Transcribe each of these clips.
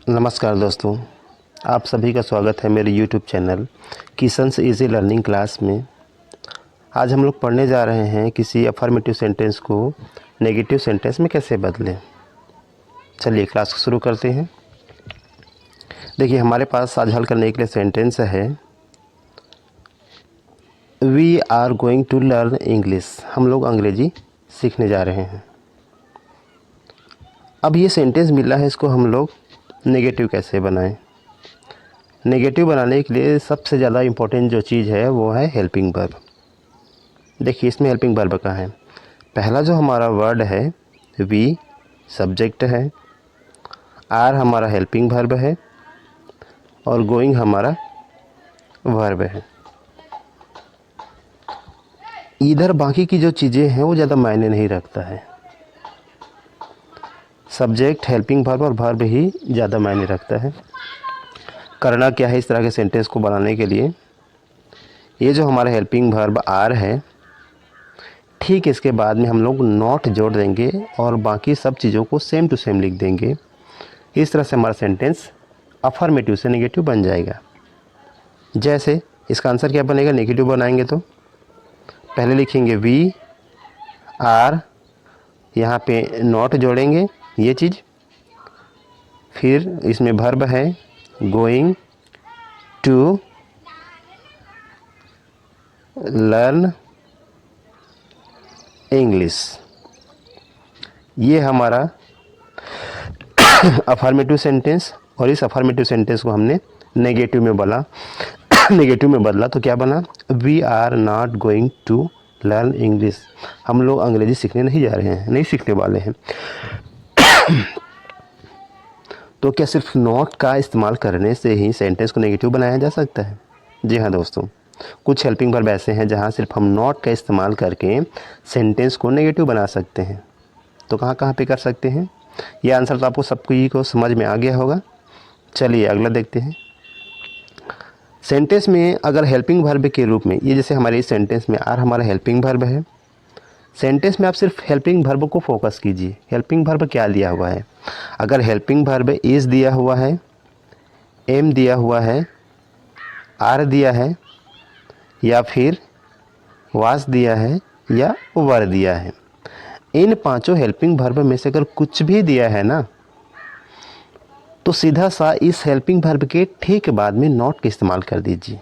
नमस्कार दोस्तों, आप सभी का स्वागत है मेरे YouTube channel Kishan's easy learning class में। आज हम लोग पढ़ने जा रहे हैं किसी अफर्मेटिव सेंटेंस को नेगेटिव सेंटेंस में कैसे बदलें। चलिए क्लास को शुरू करते हैं। देखिए, हमारे पास आज हल करने के लिए सेंटेंस है we are going to learn English. हम लोग अंग्रेजी सीखने जा रहे हैं। अब ये सेंटेंस मिला है, इसको हम लोग नेगेटिव कैसे बनाएं। नेगेटिव बनाने के लिए सबसे ज़्यादा इम्पोर्टेंट जो चीज़ है वो है हेल्पिंग वर्ब। देखिए, इसमें हेल्पिंग वर्ब का है, पहला जो हमारा वर्ड है वी सब्जेक्ट है, आर हमारा हेल्पिंग वर्ब है और गोइंग हमारा वर्ब है। इधर बाकी की जो चीज़ें हैं वो ज़्यादा मायने नहीं रखता है। सब्जेक्ट, हेल्पिंग वर्ब और वर्ब ही ज़्यादा मायने रखता है। करना क्या है इस तरह के सेंटेंस को बनाने के लिए, ये जो हमारा हेल्पिंग वर्ब आर है, ठीक इसके बाद में हम लोग नॉट जोड़ देंगे और बाकी सब चीज़ों को सेम टू सेम लिख देंगे। इस तरह से हमारा सेंटेंस अफर्मेटिव से नेगेटिव बन जाएगा। जैसे इसका आंसर क्या बनेगा, नेगेटिव बनाएंगे तो पहले लिखेंगे वी आर, यहाँ पे नॉट जोड़ेंगे ये चीज़, फिर इसमें वर्ब है गोइंग टू लर्न इंग्लिश। ये हमारा अफर्मेटिव सेंटेंस, और इस अफर्मेटिव सेंटेंस को हमने नेगेटिव में बदला तो क्या बना, we are not going to learn English. हम लोग अंग्रेजी सीखने नहीं जा रहे हैं, नहीं सीखने वाले हैं। तो क्या सिर्फ नॉट का इस्तेमाल करने से ही सेंटेंस को नेगेटिव बनाया जा सकता है? जी हाँ दोस्तों, कुछ हेल्पिंग वर्ब ऐसे हैं जहाँ सिर्फ हम नॉट का इस्तेमाल करके सेंटेंस को नेगेटिव बना सकते हैं। तो कहाँ कहाँ पे कर सकते हैं? ये आंसर तो आपको सबकी को समझ में आ गया होगा। चलिए अगला देखते हैं। सेंटेंस में अगर हेल्पिंग वर्ब के रूप में, ये जैसे हमारे इस सेंटेंस में आर हमारा हेल्पिंग वर्ब है, सेंटेंस में आप सिर्फ हेल्पिंग वर्ब को फोकस कीजिए। हेल्पिंग वर्ब क्या दिया हुआ है? अगर हेल्पिंग वर्ब इज़ दिया हुआ है, एम दिया हुआ है, आर दिया है, या फिर वास दिया है, या वर दिया है, इन पांचों हेल्पिंग वर्ब में से अगर कुछ भी दिया है ना, तो सीधा सा इस हेल्पिंग वर्ब के ठीक बाद में नॉट का इस्तेमाल कर दीजिए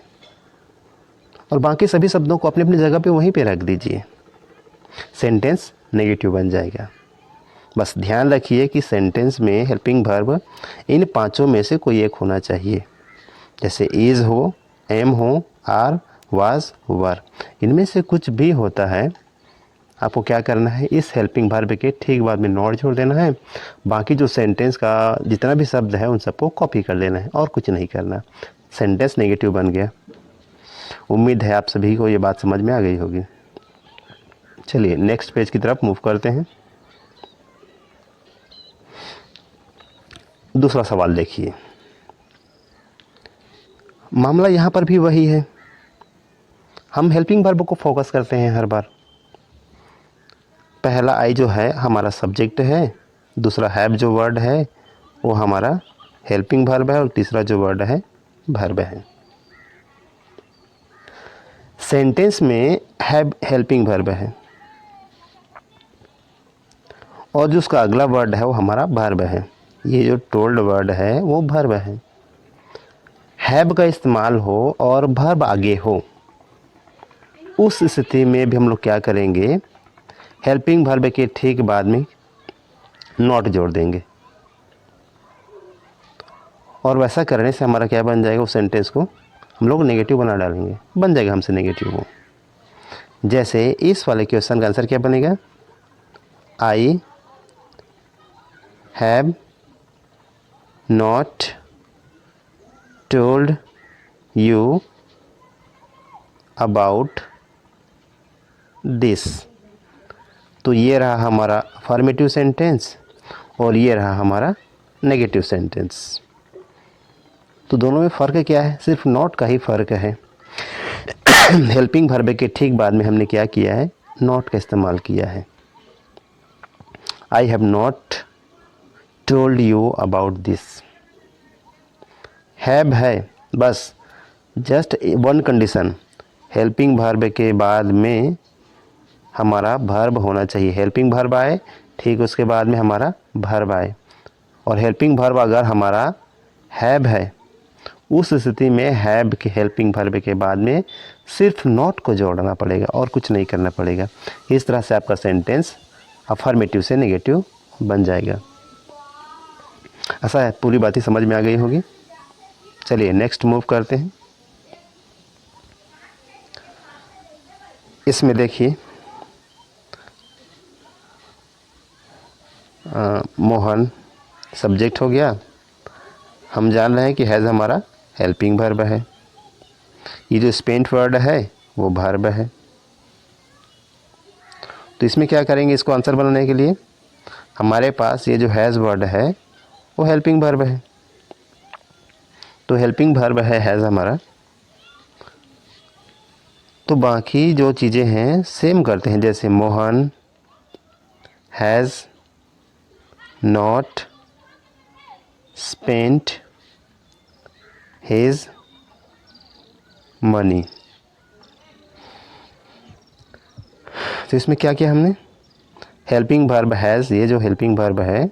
और बाकी सभी शब्दों को अपनी अपनी जगह पे वहीं पे रख दीजिए। सेंटेंस नेगेटिव बन जाएगा। बस ध्यान रखिए कि सेंटेंस में हेल्पिंग वर्ब इन पांचों में से कोई एक होना चाहिए। जैसे इज़ हो, एम हो, आर, वाज, वर, इनमें से कुछ भी होता है, आपको क्या करना है, इस हेल्पिंग वर्ब के ठीक बाद में नॉट जोड़ देना है। बाकी जो सेंटेंस का जितना भी शब्द है उन सबको कॉपी कर लेना है और कुछ नहीं करना। सेंटेंस नेगेटिव बन गया। उम्मीद है आप सभी को ये बात समझ में आ गई होगी। चलिए नेक्स्ट पेज की तरफ मूव करते हैं। दूसरा सवाल देखिए। मामला यहाँ पर भी वही है, हम हेल्पिंग वर्ब को फोकस करते हैं हर बार। पहला आई जो है हमारा सब्जेक्ट है, दूसरा हैव जो वर्ड है वो हमारा हेल्पिंग वर्ब है और तीसरा जो वर्ड है वर्ब है। सेंटेंस में हैव हेल्पिंग वर्ब है और जो उसका अगला वर्ड है वो हमारा वर्ब है। ये जो टोल्ड वर्ड है वो वर्ब है। हैव का इस्तेमाल हो और वर्ब आगे हो, उस स्थिति में भी हम लोग क्या करेंगे, हेल्पिंग वर्ब के ठीक बाद में नॉट जोड़ देंगे और वैसा करने से हमारा क्या बन जाएगा, उस सेंटेंस को हम लोग नेगेटिव बना डालेंगे, बन जाएगा हमसे नेगेटिव वो। जैसे इस वाले क्वेश्चन का आंसर क्या बनेगा, I have not told you about this. तो ये रहा हमारा अफर्मेटिव सेंटेंस और ये रहा हमारा नेगेटिव सेंटेंस। तो दोनों में फ़र्क क्या है, सिर्फ नॉट का ही फ़र्क है। हेल्पिंग वर्ब के ठीक बाद में हमने क्या किया है, नॉट का इस्तेमाल किया है। I have not told you about this. Have है, बस just one condition, helping verb के बाद में हमारा वर्ब होना चाहिए। हेल्पिंग वर्ब आए, ठीक उसके बाद में हमारा वर्ब आए। और हेल्पिंग वर्ब अगर हमारा हैव है, उस स्थिति में हैव के हेल्पिंग वर्ब के बाद में सिर्फ नॉट को जोड़ना पड़ेगा और कुछ नहीं करना पड़ेगा। इस तरह से आपका सेंटेंस अफर्मेटिव से नेगेटिव बन जाएगा। ऐसा है, पूरी बातें समझ में आ गई होगी। चलिए नेक्स्ट मूव करते हैं। इसमें देखिए मोहन सब्जेक्ट हो गया। हम जान रहे हैं कि हैज़ हमारा हेल्पिंग वर्ब है। ये जो स्पेंट वर्ड है वो वर्ब है। तो इसमें क्या करेंगे, इसको आंसर बनाने के लिए हमारे पास ये जो हैज़ वर्ड है वो हेल्पिंग वर्ब है। तो हेल्पिंग वर्ब है हैज़ हमारा। तो बाकी जो चीज़ें हैं सेम करते हैं, जैसे Mohan has not spent his money. तो इसमें क्या किया हमने, हेल्पिंग वर्ब हैज़, ये जो हेल्पिंग वर्ब है,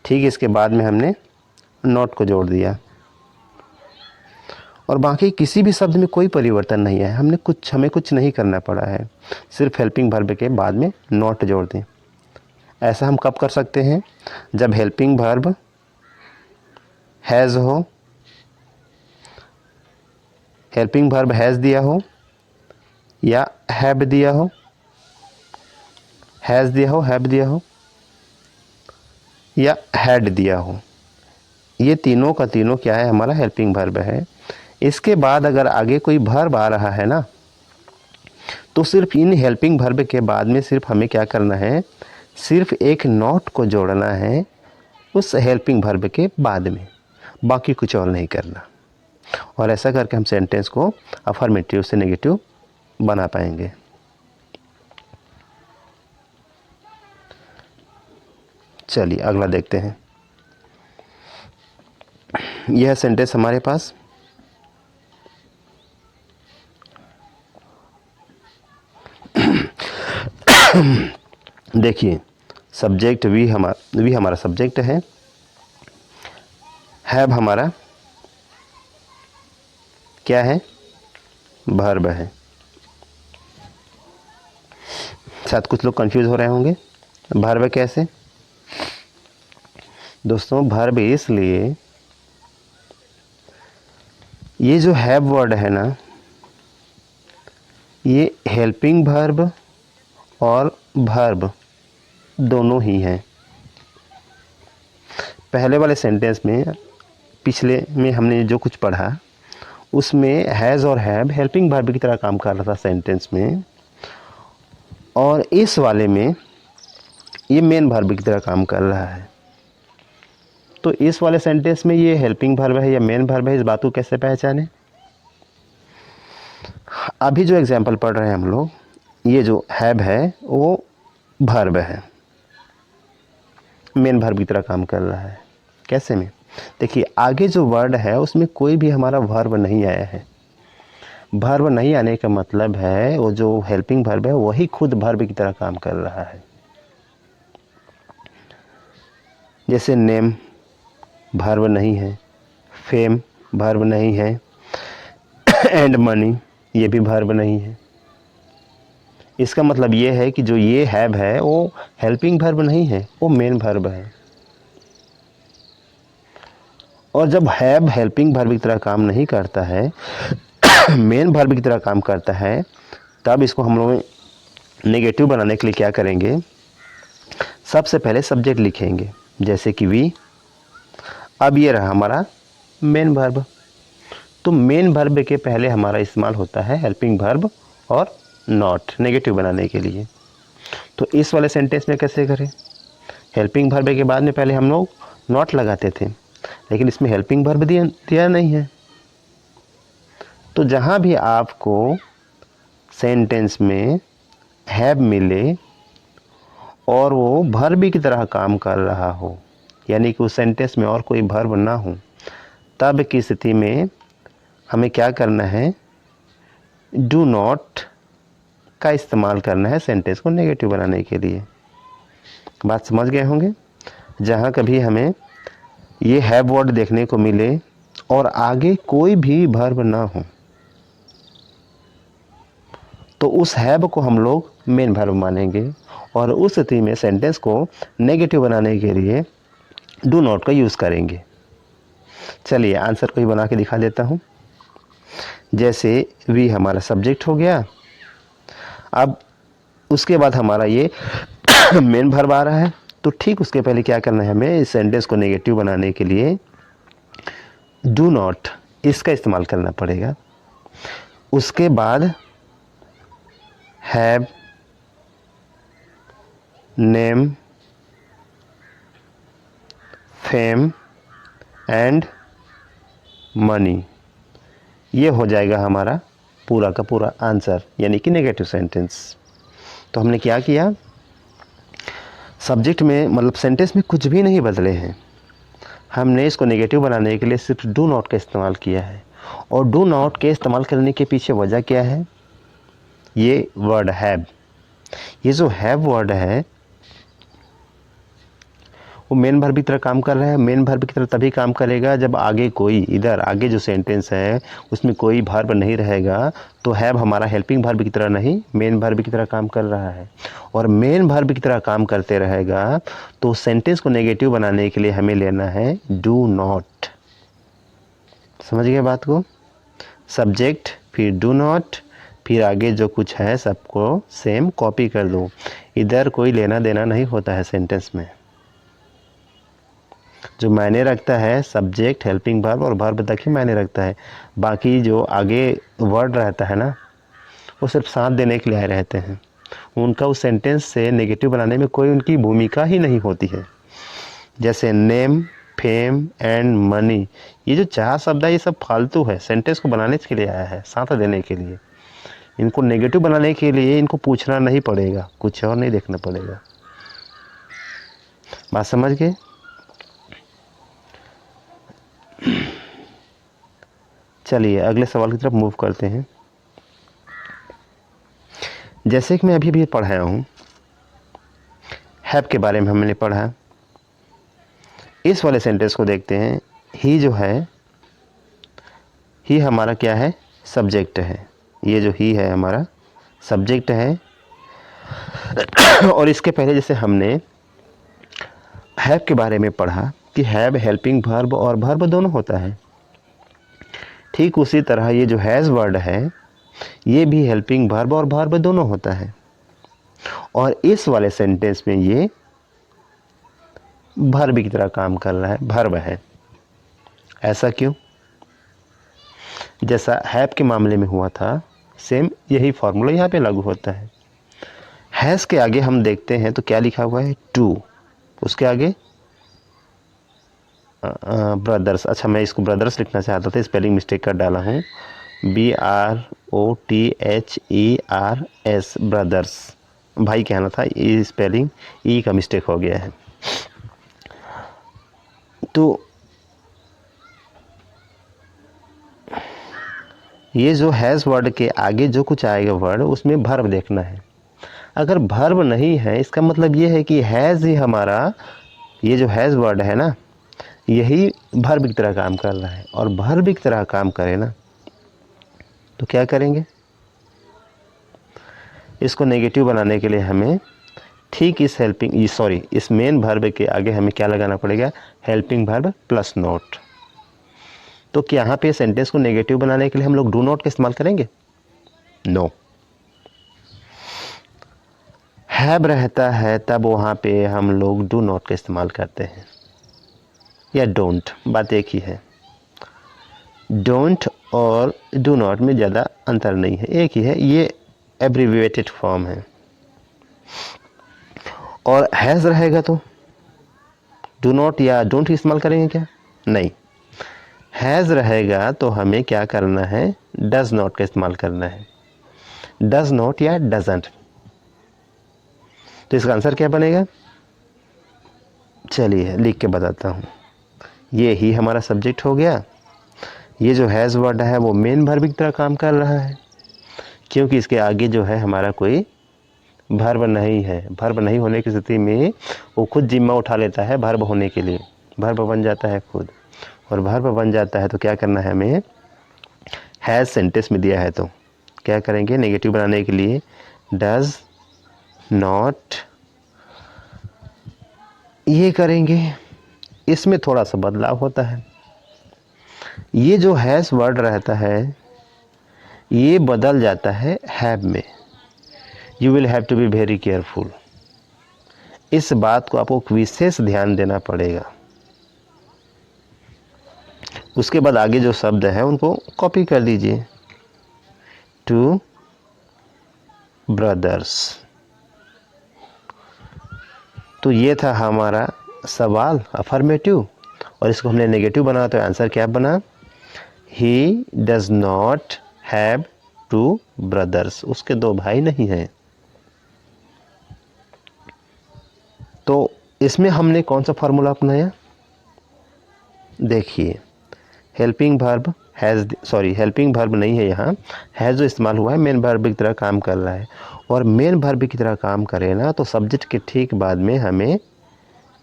ठीक इसके बाद में हमने नॉट को जोड़ दिया। और बाकी किसी भी शब्द में कोई परिवर्तन नहीं है, हमें कुछ नहीं करना पड़ा है, सिर्फ हेल्पिंग वर्ब के बाद में नॉट जोड़ दें। ऐसा हम कब कर सकते हैं, जब हेल्पिंग वर्ब हैज़ हो, हेल्पिंग वर्ब हैज़ दिया हो या हैव दिया हो, हैज़ दिया हो, हैव दिया हो या हैड दिया हो। ये तीनों का तीनों क्या है, हमारा हेल्पिंग वर्ब है। इसके बाद अगर आगे कोई वर्ब आ रहा है ना, तो सिर्फ इन हेल्पिंग वर्ब के बाद में सिर्फ हमें क्या करना है, सिर्फ एक नॉट को जोड़ना है उस हेल्पिंग वर्ब के बाद में, बाकी कुछ और नहीं करना। और ऐसा करके हम सेंटेंस को अफर्मेटिव से नेगेटिव बना पाएंगे। चलिए अगला देखते हैं। यह सेंटेंस हमारे पास देखिए, सब्जेक्ट वी हमारा सब्जेक्ट है, हैव हमारा क्या है, वर्ब है। शायद कुछ लोग कंफ्यूज हो रहे होंगे, वर्ब कैसे। दोस्तों वर्ब इसलिए, ये जो हैव वर्ड है ना, ये हेल्पिंग वर्ब और वर्ब दोनों ही हैं। पहले वाले सेंटेंस में, पिछले में हमने जो कुछ पढ़ा उसमें हैज़ और हैव हेल्पिंग वर्ब की तरह काम कर रहा था सेंटेंस में, और इस वाले में ये मेन वर्ब की तरह काम कर रहा है। तो इस वाले सेंटेंस में ये हेल्पिंग वर्ब है या मेन वर्ब है, इस बात को कैसे पहचानें। अभी जो एग्जांपल पढ़ रहे हैं हम लोग, ये जो हैव है वो वर्ब है, मेन वर्ब की तरह काम कर रहा है। कैसे में, देखिए आगे जो वर्ड है उसमें कोई भी हमारा वर्ब नहीं आया है। वर्ब नहीं आने का मतलब है वो जो हेल्पिंग वर्ब है वही खुद वर्ब की तरह काम कर रहा है। जैसे नेम वर्ब नहीं है, फेम वर्ब नहीं है, एंड मनी ये भी वर्ब नहीं है। इसका मतलब ये है कि जो ये हैव है वो हेल्पिंग वर्ब नहीं है, वो मेन वर्ब है। और जब हैव हेल्पिंग वर्ब की तरह काम नहीं करता है, मेन वर्ब की तरह काम करता है, तब इसको हम लोग नेगेटिव बनाने के लिए क्या करेंगे, सबसे पहले सब्जेक्ट लिखेंगे, जैसे कि वी। अब ये रहा हमारा मेन वर्ब। तो मेन वर्ब के पहले हमारा इस्तेमाल होता है हेल्पिंग वर्ब और नॉट, नेगेटिव बनाने के लिए। तो इस वाले सेंटेंस में कैसे करें, हेल्पिंग वर्ब के बाद में पहले हम लोग नॉट लगाते थे, लेकिन इसमें हेल्पिंग वर्ब दिया नहीं है। तो जहाँ भी आपको सेंटेंस में हैव मिले और वो वर्ब की तरह काम कर रहा हो, यानी कि उस सेंटेंस में और कोई वर्ब ना हो, तब की स्थिति में हमें क्या करना है, डू नॉट का इस्तेमाल करना है सेंटेंस को नेगेटिव बनाने के लिए। बात समझ गए होंगे। जहाँ कभी हमें ये हैव वर्ड देखने को मिले और आगे कोई भी वर्ब ना हो, तो उस हैव को हम लोग मेन वर्ब मानेंगे और उस स्थिति में सेंटेंस को नेगेटिव बनाने के लिए डू नॉट का यूज़ करेंगे। चलिए आंसर को ही बना के दिखा देता हूँ। जैसे वी हमारा सब्जेक्ट हो गया, अब उसके बाद हमारा ये मेन वर्ब आ रहा है, तो ठीक उसके पहले क्या करना है, हमें इस सेंटेंस को नेगेटिव बनाने के लिए डू नॉट इसका इस्तेमाल करना पड़ेगा। उसके बाद have, name, fame and money, ये हो जाएगा हमारा पूरा का पूरा आंसर, यानी कि नेगेटिव सेंटेंस। तो हमने क्या किया, सब्जेक्ट में मतलब सेंटेंस में कुछ भी नहीं बदले हैं, हमने इसको नेगेटिव बनाने के लिए सिर्फ डू नॉट का इस्तेमाल किया है। और डू नॉट के इस्तेमाल करने के पीछे वजह क्या है, ये वर्ड हैव, ये जो हैव वर्ड है वो मेन वर्ब की तरह काम कर रहा है। मेन वर्ब की तरह तभी काम करेगा जब आगे कोई, इधर आगे जो सेंटेंस है उसमें कोई वर्ब नहीं रहेगा, तो हैव हमारा हेल्पिंग वर्ब की तरह नहीं मेन वर्ब की तरह काम कर रहा है। और मेन वर्ब की तरह काम करते रहेगा तो सेंटेंस को नेगेटिव बनाने के लिए हमें लेना है डू नॉट। समझ गए बात को। सब्जेक्ट, फिर डू नॉट, फिर आगे जो कुछ है सबको सेम कॉपी कर दो। इधर कोई लेना देना नहीं होता है सेंटेंस में। जो मायने रखता है सब्जेक्ट, हेल्पिंग वर्ब और वर्ब तक ही मायने रखता है। बाकी जो आगे वर्ड रहता है ना, वो सिर्फ साथ देने के लिए आए रहते हैं, उनका उस सेंटेंस से नेगेटिव बनाने में कोई उनकी भूमिका ही नहीं होती है। जैसे नेम, फेम एंड मनी, ये जो 4 शब्द है ये सब फालतू है, सेंटेंस को बनाने के लिए आया है, साथ देने के लिए। इनको नेगेटिव बनाने के लिए इनको पूछना नहीं पड़ेगा, कुछ और नहीं देखना पड़ेगा। बात समझ गए। चलिए अगले सवाल की तरफ मूव करते हैं। जैसे कि मैं अभी भी पढ़ाया हूँ, हैव के बारे में हमने पढ़ा। इस वाले सेंटेंस को देखते हैं। ही जो है, ही हमारा क्या है, सब्जेक्ट है। ये जो ही है हमारा सब्जेक्ट है। और इसके पहले जैसे हमने हैव के बारे में पढ़ा कि हैव हेल्पिंग वर्ब और वर्ब दोनों होता है, ठीक उसी तरह ये जो हैज़ वर्ड है ये भी हेल्पिंग वर्ब और वर्ब दोनों होता है। और इस वाले सेंटेंस में ये वर्ब की तरह काम कर रहा है, वर्ब है। ऐसा क्यों? जैसा हैव के मामले में हुआ था, सेम यही फॉर्मूला यहाँ पे लागू होता है। हैज़ के आगे हम देखते हैं तो क्या लिखा हुआ है, टू, उसके आगे ब्रदर्स। अच्छा, मैं इसको ब्रदर्स लिखना चाहता था, स्पेलिंग मिस्टेक कर डाला हूँ, BROTHERS, ब्रदर्स। भाई कहना था, ये स्पेलिंग ई का मिस्टेक हो गया है। तो ये जो हैज़ वर्ड के आगे जो कुछ आएगा वर्ड, उसमें वर्ब देखना है। अगर वर्ब नहीं है इसका मतलब ये है कि हैज़ ही हमारा, ये जो हैज़ वर्ड है ना, यही वर्ब की तरह काम कर रहा है। और वर्ब की तरह काम करे ना तो क्या करेंगे, इसको नेगेटिव बनाने के लिए हमें ठीक इस इस मेन वर्ब के आगे हमें क्या लगाना पड़ेगा, हेल्पिंग वर्ब प्लस नोट। तो क्या यहाँ पे सेंटेंस को नेगेटिव बनाने के लिए हम लोग डू नॉट का इस्तेमाल करेंगे? नो। हैव रहता है तब वहाँ पे हम लोग डू नॉट का इस्तेमाल करते हैं, या डोंट, बात एक ही है। डोंट और डू नॉट में ज़्यादा अंतर नहीं है, एक ही है, ये एब्रीविएटेड फॉर्म है। और हैज़ रहेगा तो डू नॉट या डोंट इस्तेमाल करेंगे क्या? नहीं। हैज़ रहेगा तो हमें क्या करना है, डज नॉट का इस्तेमाल करना है, डज नॉट या डजंट। तो इसका आंसर क्या बनेगा, चलिए लिख के बताता हूँ। ये ही हमारा सब्जेक्ट हो गया, ये जो हैज़ वर्ड है वो मेन वर्ब की तरह काम कर रहा है, क्योंकि इसके आगे जो है हमारा कोई वर्ब नहीं है। वर्ब नहीं होने की स्थिति में वो खुद जिम्मा उठा लेता है वर्ब होने के लिए, वर्ब बन जाता है खुद, और वर्ब बन जाता है तो क्या करना है हमें, हैज़ सेंटेंस में दिया है तो क्या करेंगे, नेगेटिव बनाने के लिए डज नॉट ये करेंगे। इसमें थोड़ा सा बदलाव होता है, ये जो हैज़ वर्ड रहता है ये बदल जाता है हैव में। You will have to be very careful, इस बात को आपको विशेष ध्यान देना पड़ेगा। उसके बाद आगे जो शब्द है उनको कॉपी कर लीजिए, टू ब्रदर्स। तो ये था हमारा सवाल अफर्मेटिव, और इसको हमने नेगेटिव बनाया तो आंसर क्या बना, he does not have two brothers, उसके दो भाई नहीं हैं। तो इसमें हमने कौन सा फार्मूला अपनाया, देखिए हेल्पिंग वर्ब हेल्पिंग वर्ब नहीं है, यहाँ हैज़ जो इस्तेमाल हुआ है मेन वर्ब की तरह काम कर रहा है, और मेन वर्ब की तरह काम करे ना तो सब्जेक्ट के ठीक बाद में हमें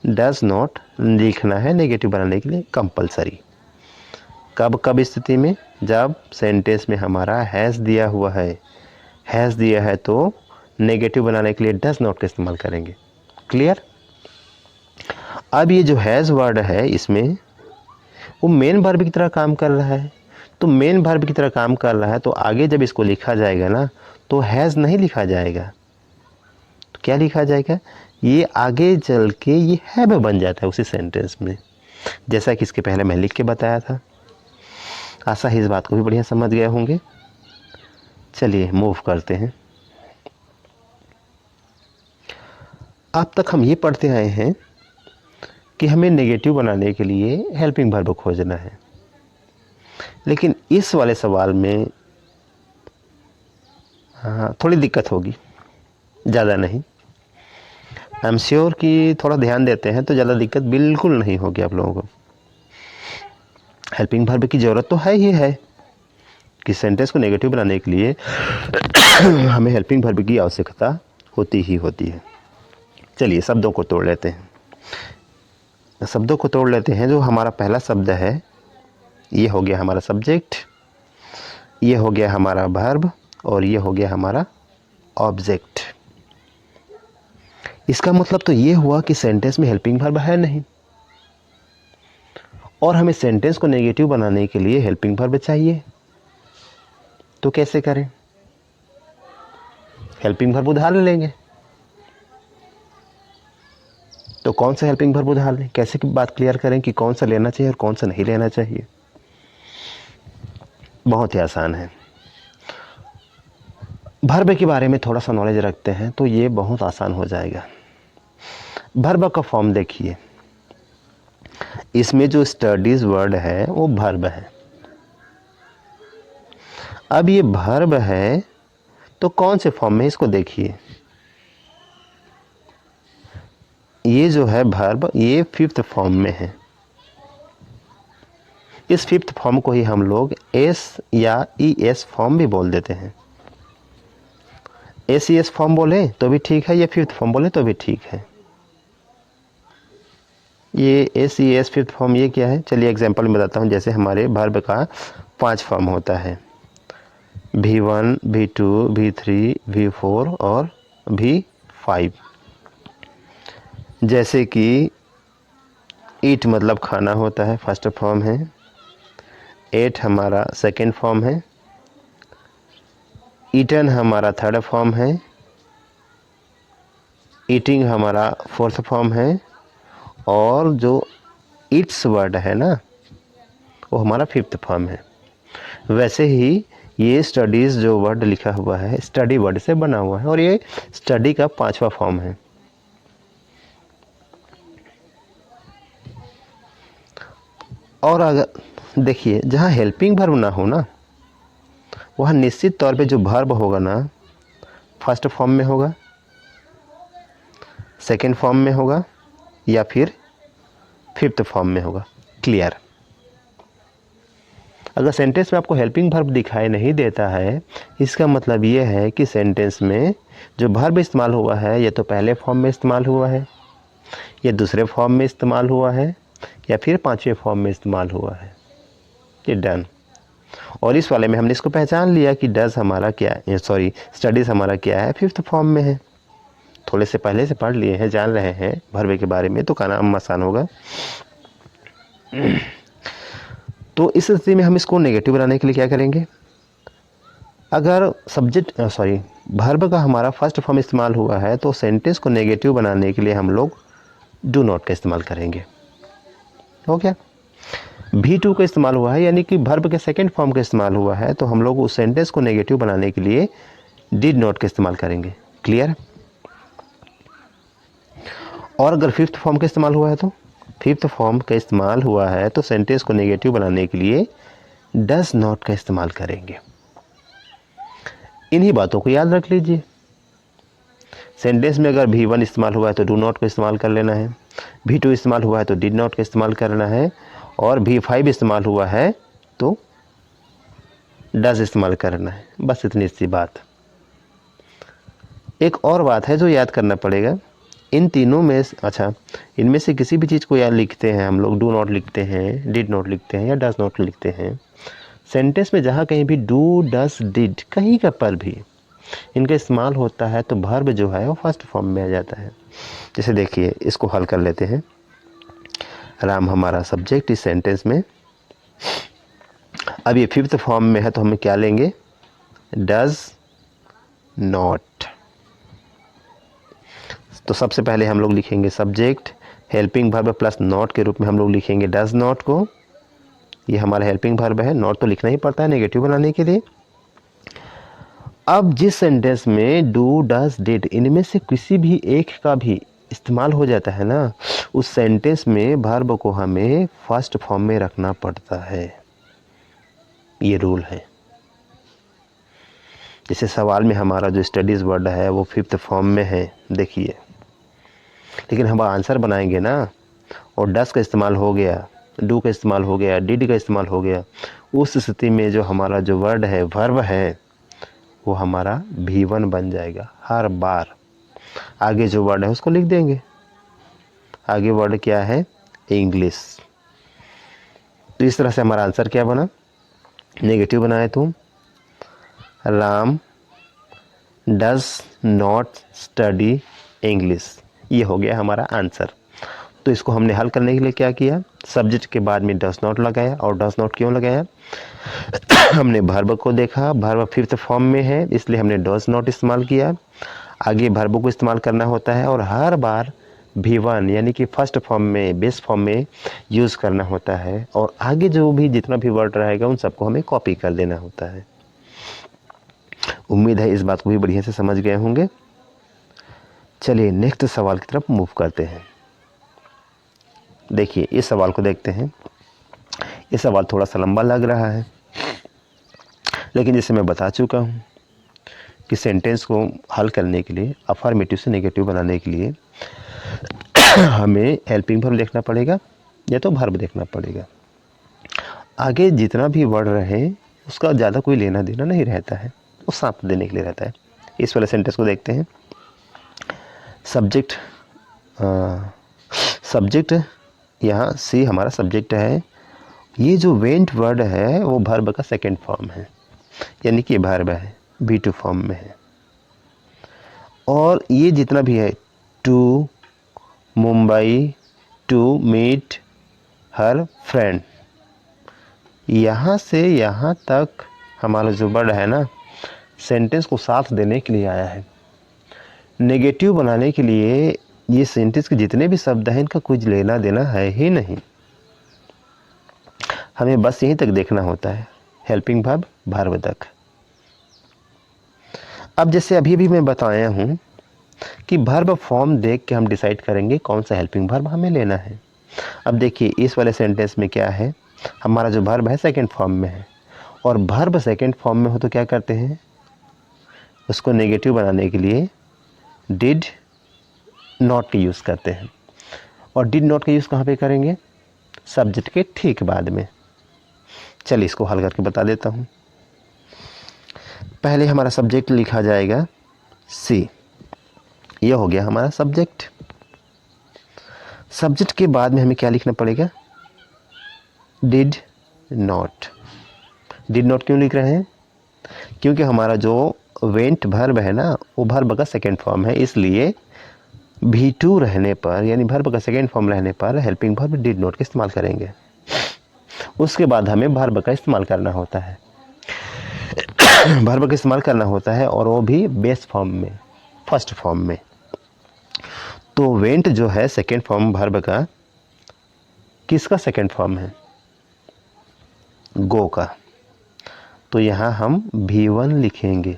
डज नॉट लिखना है नेगेटिव बनाने के लिए कंपलसरी। कब कब स्थिति में, जब सेंटेंस में हमारा हैज़ दिया हुआ है, हैज़ दिया है तो नेगेटिव बनाने के लिए डज नॉट का इस्तेमाल करेंगे। क्लियर। अब ये जो हैज़ वर्ड है इसमें वो मेन वर्ब की तरह काम कर रहा है, तो मेन वर्ब की तरह काम कर रहा है तो आगे जब इसको लिखा जाएगा ना तो हैज़ नहीं लिखा जाएगा, तो क्या लिखा जाएगा, ये आगे चल के ये हैव बन जाता है उसी सेंटेंस में, जैसा कि इसके पहले मैं लिख के बताया था। आशा है इस बात को भी बढ़िया समझ गए होंगे। चलिए मूव करते हैं। अब तक हम ये पढ़ते आए हैं कि हमें नेगेटिव बनाने के लिए हेल्पिंग वर्ब खोजना है, लेकिन इस वाले सवाल में थोड़ी दिक्कत होगी, ज़्यादा नहीं। आई एम श्योर कि थोड़ा ध्यान देते हैं तो ज़्यादा दिक्कत बिल्कुल नहीं होगी आप लोगों को। हेल्पिंग वर्ब की ज़रूरत तो है ही है कि सेंटेंस को नेगेटिव बनाने के लिए हमें हेल्पिंग वर्ब की आवश्यकता होती ही होती है। चलिए शब्दों को तोड़ लेते हैं, जो हमारा पहला शब्द है ये हो गया हमारा सब्जेक्ट, ये हो गया हमारा वर्ब, और ये हो गया हमारा ऑब्जेक्ट। इसका मतलब तो ये हुआ कि सेंटेंस में हेल्पिंग वर्ब है नहीं, और हमें सेंटेंस को नेगेटिव बनाने के लिए हेल्पिंग वर्ब चाहिए। तो कैसे करें, हेल्पिंग वर्ब उधार लेंगे। तो कौन सा हेल्पिंग वर्ब उधार लें, कैसे की बात क्लियर करें कि कौन सा लेना चाहिए और कौन सा नहीं लेना चाहिए। बहुत ही आसान है। वर्ब के बारे में थोड़ा सा नॉलेज रखते हैं तो ये बहुत आसान हो जाएगा। वर्ब का फॉर्म देखिए, इसमें जो स्टडीज वर्ड है वो वर्ब है। अब ये वर्ब है तो कौन से फॉर्म में, इसको देखिए, ये जो है वर्ब ये फिफ्थ फॉर्म में है। इस फिफ्थ फॉर्म को ही हम लोग एस या ई एस फॉर्म भी बोल देते हैं। एस ई एस फॉर्म बोले तो भी ठीक है, या फिफ्थ फॉर्म बोले तो भी ठीक है। ये S E S fifth form ये क्या है, चलिए एग्जांपल में बताता हूँ। जैसे हमारे वर्ब का 5 फॉर्म होता है, V1, V2, V3, V4 और V5। जैसे कि ईट मतलब खाना होता है, फर्स्ट फॉर्म है। एट हमारा सेकंड फॉर्म है। ईटन हमारा थर्ड फॉर्म है। ईटिंग हमारा फोर्थ फॉर्म है। और जो इट्स वर्ड है ना वो हमारा फिफ्थ फॉर्म है। वैसे ही ये स्टडीज़ जो वर्ड लिखा हुआ है स्टडी वर्ड से बना हुआ है, और ये स्टडी का 5वां फॉर्म है। और अगर देखिए जहाँ हेल्पिंग वर्ब ना हो ना, वहाँ निश्चित तौर पे जो वर्ब होगा ना फर्स्ट फॉर्म में होगा, सेकंड फॉर्म में होगा, या फिर फिफ्थ फॉर्म में होगा। क्लियर। अगर सेंटेंस में आपको हेल्पिंग वर्ब दिखाई नहीं देता है, इसका मतलब ये है कि सेंटेंस में जो वर्ब इस्तेमाल हुआ है या तो पहले फॉर्म में इस्तेमाल हुआ है, या दूसरे फॉर्म में इस्तेमाल हुआ है, या फिर पांचवें फॉर्म में इस्तेमाल हुआ है। ये डन। और इस वाले में हमने इसको पहचान लिया कि डज हमारा क्या है, सॉरी स्टडीज़ हमारा क्या है, फिफ्थ फॉर्म में है। थोड़े से पहले से पढ़ लिए हैं, जान रहे हैं वर्ब के बारे में, तो काम आसान होगा। तो इस स्थिति में हम इसको नेगेटिव बनाने के लिए क्या करेंगे? अगर सब्जेक्ट वर्ब का हमारा फर्स्ट फॉर्म इस्तेमाल हुआ है तो सेंटेंस को नेगेटिव बनाने के लिए हम लोग डू नॉट का इस्तेमाल करेंगे। हो गया। V2 का इस्तेमाल हुआ है, यानी कि वर्ब के सेकंड फॉर्म का इस्तेमाल हुआ है, तो हम लोग उस सेंटेंस को नेगेटिव बनाने के लिए डिड नॉट का इस्तेमाल करेंगे। क्लियर? और अगर फिफ्थ फॉर्म का इस्तेमाल हुआ है तो फिफ्थ फॉर्म का इस्तेमाल हुआ है तो सेंटेंस को नेगेटिव बनाने के लिए डज नॉट का इस्तेमाल करेंगे। इन्हीं बातों को याद रख लीजिए। सेंटेंस में अगर V1 इस्तेमाल हुआ है तो डू नॉट का इस्तेमाल कर लेना है, V2 इस्तेमाल हुआ है तो डिड नॉट का इस्तेमाल करना है, और V5 इस्तेमाल हुआ है तो डज इस्तेमाल करना है। बस इतनी सी बात। एक और बात है जो याद करना पड़ेगा, इन तीनों में इनमें से किसी भी चीज़ को याद लिखते हैं हम लोग, डू नॉट लिखते हैं, डिड नॉट लिखते हैं, या डज नॉट लिखते हैं, सेंटेंस में जहाँ कहीं भी डू डज डिड कहीं का पर भी इनका इस्तेमाल होता है तो वर्ब जो है वो फर्स्ट फॉर्म में आ जाता है। जैसे देखिए, इसको हल कर लेते हैं। राम हमारा सब्जेक्ट इस सेंटेंस में, अब ये फिफ्थ फॉर्म में है तो हम क्या लेंगे? Does not. तो सबसे पहले हम लोग लिखेंगे subject, helping verb plus not के रूप में हम लोग लिखेंगे डज नॉट को। ये हमारा हेल्पिंग वर्ब है, नॉट तो लिखना ही पड़ता है नेगेटिव बनाने के लिए। अब जिस सेंटेंस में डू डज डिड इनमें से किसी भी एक का भी इस्तेमाल हो जाता है ना, उस सेंटेंस में वर्ब को हमें फर्स्ट फॉर्म में रखना पड़ता है। ये रूल है। जैसे सवाल में हमारा जो स्टडीज़ वर्ड है वो फिफ्थ फॉर्म में है, देखिए, लेकिन हम आंसर बनाएंगे ना, और डज का इस्तेमाल हो गया, डू का इस्तेमाल हो गया, डिड का इस्तेमाल हो गया, उस स्थिति में जो हमारा जो वर्ड है, वर्ब है, वो हमारा V1 बन जाएगा हर बार। आगे जो वर्ड है उसको लिख देंगे। आगे वर्ड क्या है? इंग्लिश। तो इस तरह से हमारा आंसर क्या बना? नेगेटिव बनाए तो Ram does not study English, ये हो गया हमारा आंसर। तो इसको हमने हल करने के लिए क्या किया? सब्जेक्ट के बाद में डज नॉट लगाया। और डज नॉट क्यों लगाया? हमने वर्ब को देखा, वर्ब फिफ्थ फॉर्म में है इसलिए हमने डज नॉट इस्तेमाल किया। आगे वर्ब को इस्तेमाल करना होता है और हर बार V1 यानी कि फर्स्ट फॉर्म में, बेस फॉर्म में यूज़ करना होता है, और आगे जो भी जितना भी वर्ड रहेगा उन सबको हमें कॉपी कर देना होता है। उम्मीद है इस बात को भी बढ़िया से समझ गए होंगे। चलिए नेक्स्ट सवाल की तरफ मूव करते हैं। देखिए इस सवाल को देखते हैं। ये सवाल थोड़ा सा लंबा लग रहा है, लेकिन जैसे मैं बता चुका हूँ कि सेंटेंस को हल करने के लिए, अफर्मेटिव से नेगेटिव बनाने के लिए हमें हेल्पिंग वर्ब देखना पड़ेगा या तो वर्ब देखना पड़ेगा। आगे जितना भी वर्ड रहे उसका ज़्यादा कोई लेना देना नहीं रहता है, वो साथ देने के लिए रहता है। इस वाले सेंटेंस को देखते हैं। सब्जेक्ट यहाँ सी हमारा सब्जेक्ट है। ये जो वेंट वर्ड है वो वर्ब का सेकंड फॉर्म है, यानी कि वर्ब है, V2 फॉर्म में है। और ये जितना भी है, to Mumbai, to meet her friend, यहाँ से यहाँ तक हमारा जो वर्ड है ना, सेंटेंस को साथ देने के लिए आया है। नेगेटिव बनाने के लिए ये सेंटेंस के जितने भी शब्द हैं इनका कुछ लेना देना है ही नहीं, हमें बस यहीं तक देखना होता है, हेल्पिंग वर्ब वर्ब तक। अब जैसे अभी भी मैं बताया हूँ कि वर्ब फॉर्म देख के हम डिसाइड करेंगे कौन सा हेल्पिंग वर्ब हमें लेना है। अब देखिए इस वाले सेंटेंस में क्या है, हमारा जो वर्ब है सेकंड फॉर्म में है, और वर्ब सेकंड फॉर्म में हो तो क्या करते हैं, उसको नेगेटिव बनाने के लिए डिड नॉट का यूज़ करते हैं। और डिड नॉट का यूज़ कहाँ पे करेंगे? सब्जेक्ट के ठीक बाद में। चलिए इसको हल करके बता देता हूँ। पहले हमारा सब्जेक्ट लिखा जाएगा सी, ये हो गया हमारा सब्जेक्ट। सब्जेक्ट के बाद में हमें क्या लिखना पड़ेगा, डिड नॉट। डिड नॉट क्यों लिख रहे हैं, क्योंकि हमारा जो वेंट वर्ब है ना, वो वर्ब का सेकेंड फॉर्म है, इसलिए V2 रहने पर, यानी वर्ब का सेकेंड फॉर्म रहने पर हेल्पिंग वर्ब डिड नॉट का इस्तेमाल करेंगे। उसके बाद हमें वर्ब का इस्तेमाल करना होता है, वर्ब का इस्तेमाल करना होता है, और वो भी बेस फॉर्म में, फर्स्ट फॉर्म में। तो वेंट जो है सेकेंड फॉर्म वर्ब का, किसका सेकेंड फॉर्म है, गो का। तो यहाँ हम V1 लिखेंगे।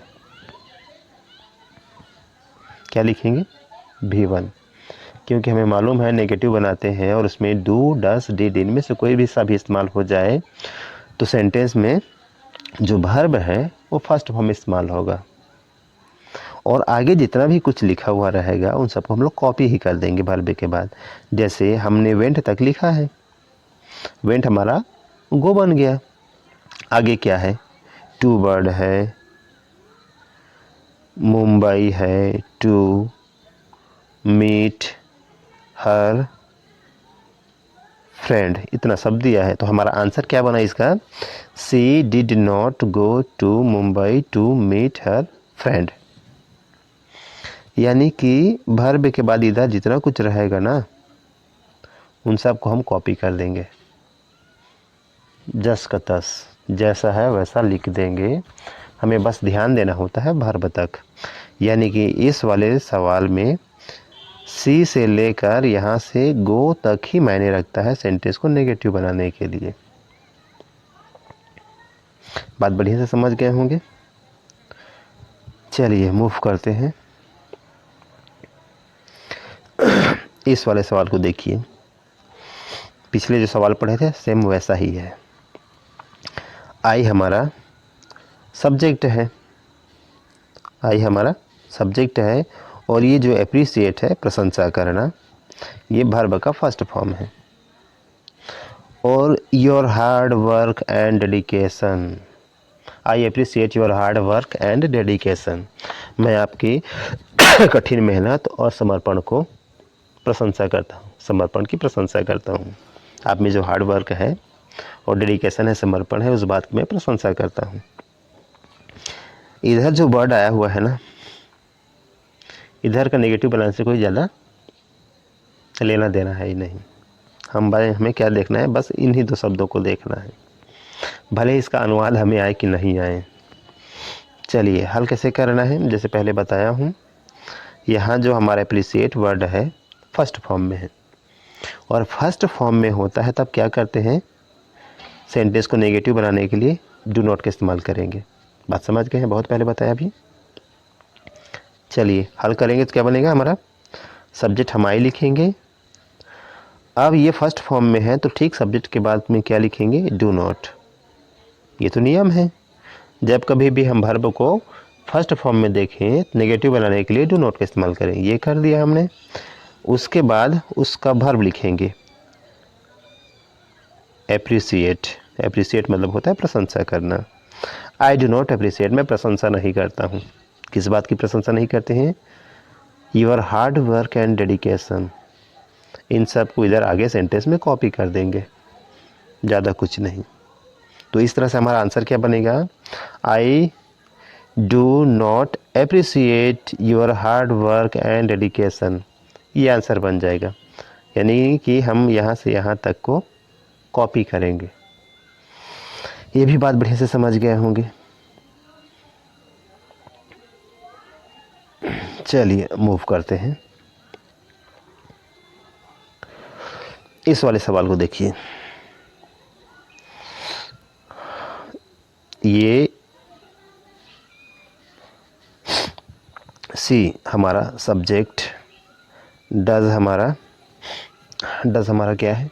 क्या लिखेंगे, V1, क्योंकि हमें मालूम है नेगेटिव बनाते हैं और उसमें डू, डस, डिड, इनमें से कोई भी सा भी इस्तेमाल हो जाए तो सेंटेंस में जो वर्ब है वो फर्स्ट फॉर्म में इस्तेमाल होगा, और आगे जितना भी कुछ लिखा हुआ रहेगा उन सबको हम लोग कॉपी ही कर देंगे वर्ब के बाद। जैसे हमने वेंट तक लिखा है, वेंट हमारा गो बन गया। आगे क्या है, टू बर्ड है, मुंबई है, टू मीट हर फ्रेंड, इतना सब दिया है। तो हमारा आंसर क्या बना इसका, she did not go to Mumbai to meet her friend. यानी कि वर्ब के बाद इधर जितना कुछ रहेगा ना, उन सब को हम कॉपी कर देंगे, जस का तस, जैसा है वैसा लिख देंगे। हमें बस ध्यान देना होता है वर्ब तक। यानी कि इस वाले सवाल में सी से लेकर यहाँ से गो तक ही मायने रखता है सेंटेंस को नेगेटिव बनाने के लिए। बात बढ़िया से समझ गए होंगे। चलिए मूव करते हैं, इस वाले सवाल को देखिए। पिछले जो सवाल पढ़े थे सेम वैसा ही है। आई हमारा सब्जेक्ट है, आई हमारा सब्जेक्ट है, और ये जो एप्रिसिएट है, प्रशंसा करना, ये वर्ब का फर्स्ट फॉर्म है। और your hard work and dedication, I appreciate your hard work and dedication, मैं आपकी कठिन मेहनत और समर्पण को प्रशंसा करता हूँ, समर्पण की प्रशंसा करता हूँ। आप में जो हार्ड वर्क है और डेडिकेशन है, समर्पण है, उस बात की मैं प्रशंसा करता हूँ। इधर जो वर्ड आया हुआ है ना, इधर का नेगेटिव बनाने से कोई ज़्यादा लेना देना है ही नहीं। हमें क्या देखना है, बस इन्हीं दो शब्दों को देखना है, भले इसका अनुवाद हमें आए कि नहीं आए। चलिए हल कैसे करना है, जैसे पहले बताया हूँ, यहाँ जो हमारा एप्रिसिएट वर्ड है फर्स्ट फॉर्म में है, और फर्स्ट फॉर्म में होता है तब क्या करते हैं, सेंटेंस को नेगेटिव बनाने के लिए डू नॉट का इस्तेमाल करेंगे। बात समझ गए हैं, बहुत पहले बताया अभी। चलिए हल करेंगे तो क्या बनेगा, हमारा सब्जेक्ट हम आई लिखेंगे। अब ये फर्स्ट फॉर्म में है तो ठीक सब्जेक्ट के बाद में क्या लिखेंगे, डू नॉट। ये तो नियम है, जब कभी भी हम वर्ब को फर्स्ट फॉर्म में देखें तो नेगेटिव बनाने के लिए डू नॉट का इस्तेमाल करें। ये कर दिया हमने। उसके बाद उसका वर्ब लिखेंगे एप्रिसिएट। एप्रिसिएट मतलब होता है प्रशंसा करना। आई डू नॉट एप्रिसिएट, मैं प्रशंसा नहीं करता हूँ। किस बात की प्रशंसा नहीं करते हैं, your hard work and dedication. इन सब को इधर आगे सेंटेंस में कॉपी कर देंगे, ज़्यादा कुछ नहीं। तो इस तरह से हमारा आंसर क्या बनेगा, I do not appreciate your hard work and dedication, ये आंसर बन जाएगा। यानी कि हम यहाँ से यहाँ तक को कॉपी करेंगे। ये भी बात बढ़िया से समझ गए होंगे। चलिए मूव करते हैं, इस वाले सवाल को देखिए। ये सी हमारा सब्जेक्ट, डज हमारा क्या है,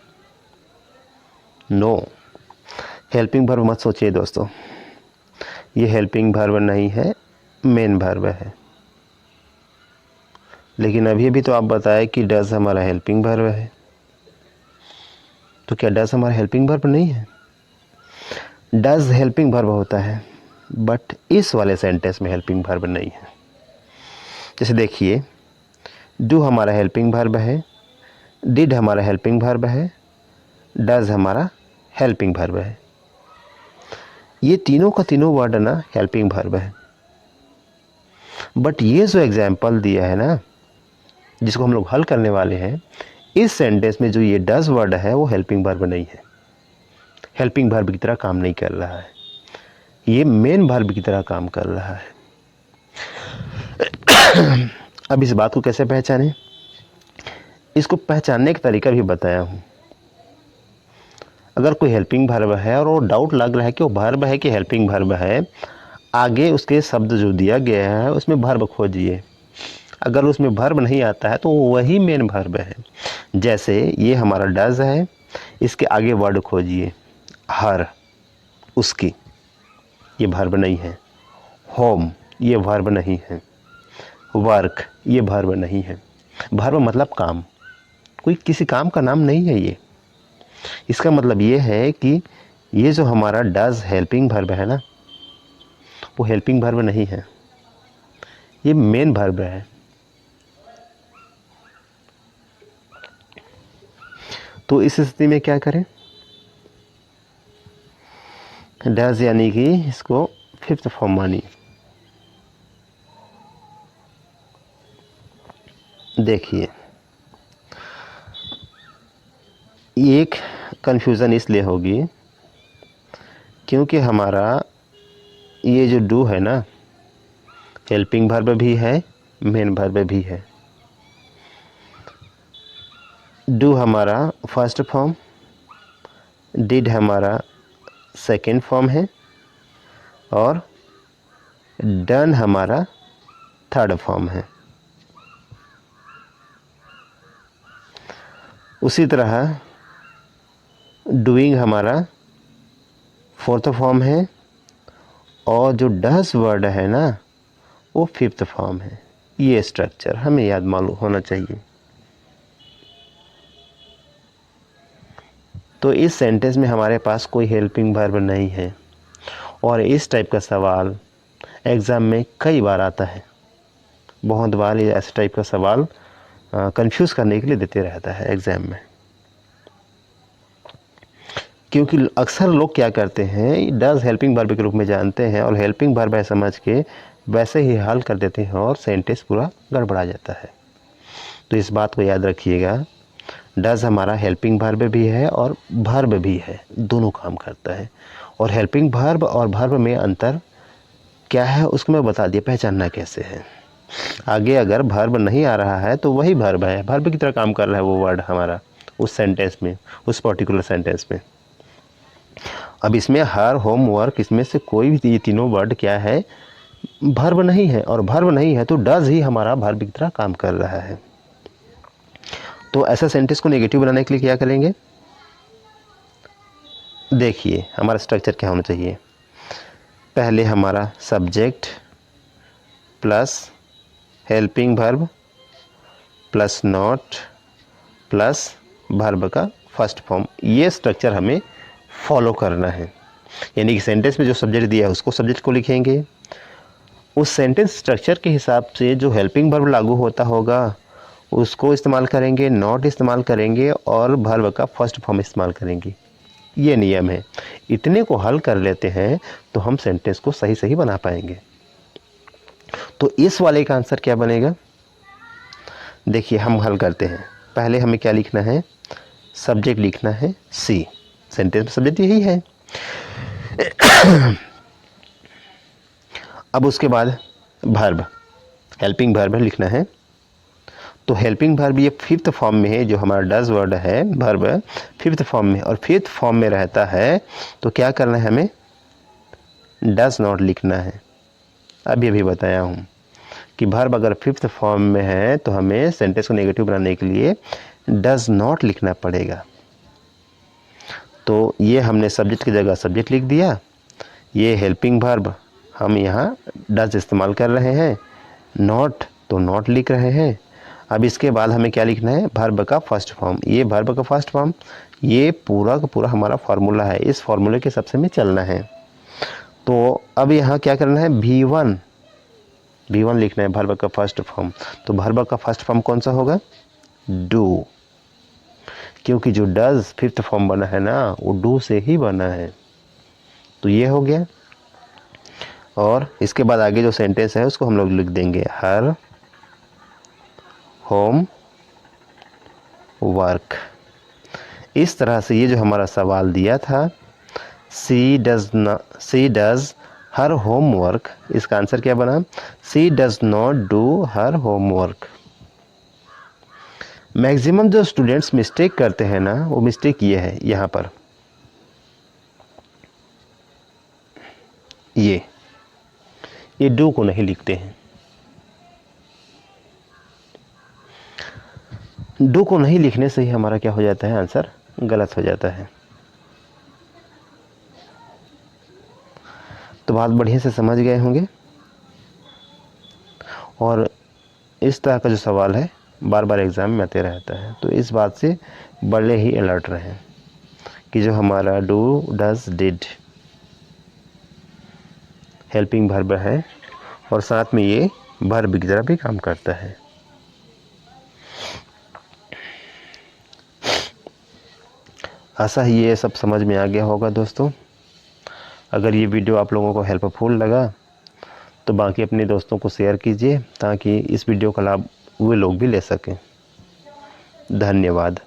नो। हेल्पिंग वर्ब मत सोचिए दोस्तों, ये हेल्पिंग वर्ब नहीं है, मेन वर्ब है। लेकिन अभी तो आप बताए कि डज हमारा हेल्पिंग वर्ब है, तो क्या डज हमारा हेल्पिंग वर्ब नहीं है? डज हेल्पिंग वर्ब होता है, बट इस वाले सेंटेंस में हेल्पिंग वर्ब नहीं है। जैसे देखिए, डू हमारा हेल्पिंग वर्ब है, डिड हमारा हेल्पिंग वर्ब है, डज हमारा हेल्पिंग वर्ब है। ये तीनों का तीनों वर्ड ना हेल्पिंग वर्ब है, बट ये जो एग्जाम्पल दिया है ना, जिसको हम लोग हल करने वाले हैं, इस सेंटेंस में जो ये डज वर्ड है वो हेल्पिंग वर्ब नहीं है, हेल्पिंग वर्ब की तरह काम नहीं कर रहा है, ये मेन वर्ब की तरह काम कर रहा है। अब इस बात को कैसे पहचानें, इसको पहचानने का तरीका भी बताया हूँ। अगर कोई हेल्पिंग वर्ब है और वो डाउट लग रहा है कि वो वर्ब है कि हेल्पिंग वर्ब है, आगे उसके शब्द जो दिया गया है उसमें वर्ब खोजिए। अगर उसमें वर्ब नहीं आता है तो वही मेन वर्ब है। जैसे ये हमारा डज है, इसके आगे वर्ड खोजिए, हर, उसकी, ये वर्ब नहीं है। होम, ये वर्ब नहीं है। वर्क, ये वर्ब नहीं है। वर्ब मतलब काम, कोई किसी काम का नाम नहीं है ये। इसका मतलब ये है कि ये जो हमारा डज हेल्पिंग वर्ब है ना, वो हेल्पिंग वर्ब नहीं है, ये मेन वर्ब है। तो इस स्थिति में क्या करें, डज यानी कि इसको फिफ्थ फॉर्म मानिए। देखिए, एक कन्फ्यूज़न इसलिए होगी क्योंकि हमारा ये जो डू है ना, हेल्पिंग वर्ब भी है, मेन वर्ब भी है। डू हमारा फर्स्ट फॉर्म, डिड हमारा सेकेंड फॉर्म है और डन हमारा थर्ड फॉर्म है। उसी तरह डूइंग हमारा फोर्थ फॉर्म है और जो डज वर्ड है ना वो फिफ्थ फॉर्म है। ये स्ट्रक्चर हमें याद मालूम होना चाहिए। तो इस सेंटेंस में हमारे पास कोई हेल्पिंग वर्ब नहीं है और इस टाइप का सवाल एग्ज़ाम में कई बार आता है। बहुत बार ये ऐसे टाइप का सवाल कंफ्यूज करने के लिए देते रहता है एग्ज़ाम में। क्योंकि अक्सर लोग क्या करते हैं, डज हेल्पिंग वर्ब के रूप में जानते हैं और हेल्पिंग वर्ब है समझ के वैसे ही हल कर देते हैं और सेंटेंस पूरा गड़बड़ा जाता है। तो इस बात को याद रखिएगा, डज हमारा हेल्पिंग वर्ब भी है और वर्ब भी है, दोनों काम करता है। और हेल्पिंग वर्ब और वर्ब में अंतर क्या है उसको मैं बता दिया, पहचानना कैसे है। आगे अगर वर्ब नहीं आ रहा है तो वही वर्ब है, वर्ब की तरह काम कर रहा है वो वर्ड हमारा उस सेंटेंस में, उस पर्टिकुलर सेंटेंस में। अब इसमें हर, होम, वर्क, इसमें से कोई भी ये तीनों वर्ड क्या है, वर्ब नहीं है। और वर्ब नहीं है तो डज ही हमारा वर्ब की तरह काम कर रहा है। तो ऐसा सेंटेंस को नेगेटिव बनाने के लिए क्या करेंगे, देखिए हमारा स्ट्रक्चर क्या होना चाहिए। पहले हमारा subject plus helping verb plus not plus verb का फर्स्ट फॉर्म, ये स्ट्रक्चर हमें फॉलो करना है। यानी कि सेंटेंस में जो सब्जेक्ट दिया है उसको सब्जेक्ट को लिखेंगे, उस सेंटेंस स्ट्रक्चर के हिसाब से जो हेल्पिंग वर्ब लागू होता होगा उसको इस्तेमाल करेंगे, नॉट इस्तेमाल करेंगे और वर्ब का फर्स्ट फॉर्म इस्तेमाल करेंगे। ये नियम है। इतने को हल कर लेते हैं तो हम सेंटेंस को सही सही बना पाएंगे। तो इस वाले का आंसर क्या बनेगा, देखिए हम हल करते हैं। पहले हमें क्या लिखना है, सब्जेक्ट लिखना है सी, सेंटेंस में सब्जेक्ट यही है। अब उसके बाद वर्ब, हेल्पिंग वर्ब लिखना है। तो हेल्पिंग वर्ब ये फिफ्थ फॉर्म में है, जो हमारा डज वर्ड है वर्ब फिफ्थ फॉर्म में, और फिफ्थ फॉर्म में रहता है तो क्या करना है, हमें डज नॉट लिखना है। अभी बताया हूँ कि वर्ब अगर फिफ्थ फॉर्म में है तो हमें सेंटेंस को नेगेटिव बनाने के लिए डज नॉट लिखना पड़ेगा। तो ये हमने सब्जेक्ट की जगह सब्जेक्ट लिख दिया, ये हेल्पिंग वर्ब हम यहाँ डज इस्तेमाल कर रहे हैं, नॉट तो नॉट लिख रहे हैं, अब इसके बाद हमें क्या लिखना है, वर्ब का फर्स्ट फॉर्म। ये वर्ब का फर्स्ट फॉर्म, ये पूरा का पूरा हमारा फार्मूला है, इस फार्मूले के सबसे में चलना है। तो अब यहाँ क्या करना है, V1 लिखना है वर्ब का फर्स्ट फॉर्म। तो वर्ब का फर्स्ट फॉर्म कौन सा होगा, डू, क्योंकि जो डज फिफ्थ फॉर्म बना है ना वो डू से ही बना है। तो ये हो गया। और इसके बाद आगे जो सेंटेंस है उसको हम लोग लिख देंगे, हर होम वर्क। इस तरह से ये जो हमारा सवाल दिया था, सी डज हर होमवर्क, इसका आंसर क्या बना, she does not do her homework. Maximum जो स्टूडेंट्स मिस्टेक करते हैं ना, वो मिस्टेक ये है, यहाँ पर ये डू को नहीं लिखते हैं। डू को नहीं लिखने से ही हमारा क्या हो जाता है, आंसर गलत हो जाता है। तो बात बढ़िया से समझ गए होंगे। और इस तरह का जो सवाल है बार बार एग्ज़ाम में आते रहता है, तो इस बात से बड़े ही अलर्ट रहें कि जो हमारा do does did helping verb है और साथ में ये वर्ब की तरह भी काम करता है। आशा ही ये सब समझ में आ गया होगा दोस्तों। अगर ये वीडियो आप लोगों को हेल्पफुल लगा तो बाकी अपने दोस्तों को शेयर कीजिए ताकि इस वीडियो का लाभ वे लोग भी ले सकें। धन्यवाद।